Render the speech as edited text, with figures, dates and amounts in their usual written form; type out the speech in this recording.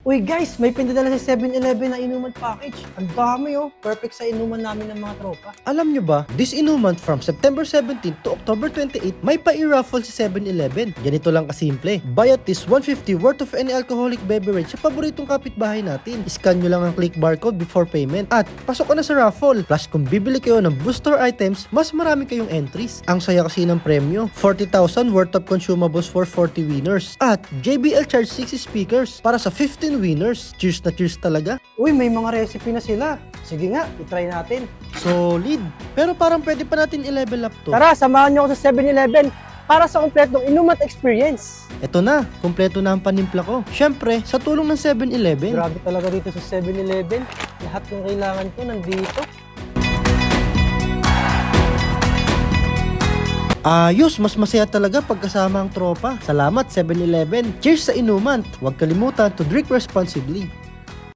Uy guys, may pinadala sa 7-Eleven na inuman package. Ang dami oh. Perfect sa inuman namin ng mga tropa. Alam nyo ba, this inuman from September 17 to October 28, may pa-i-raffle sa 7-Eleven. Ganito lang kasimple. Buy at least 150 worth of any alcoholic beverage sa paboritong kapitbahay natin. Scan nyo lang ang click barcode before payment at pasok ka na sa raffle. Plus kung bibili kayo ng booster items, mas marami kayong entries. Ang saya kasi ng premyo, 40,000 worth of consumables for 40 winners. At JBL Charge 60 speakers para sa 15 winners. Cheers na cheers talaga. Uy, may mga recipe na sila. Sige nga, itry natin. Solid. Pero parang pwede pa natin i-level up to. Tara, samahan nyo ako sa 7-Eleven para sa kompletong inuman experience. Eto na, kumpleto na ang panimpla ko. Syempre, sa tulong ng 7-Eleven. Grabe talaga dito sa 7-Eleven. Lahat ng kailangan ko nandito. Ayos, mas masaya talaga pagkasama ang tropa. Salamat 7-Eleven. Cheers sa inuman. Huwag kalimutan to drink responsibly.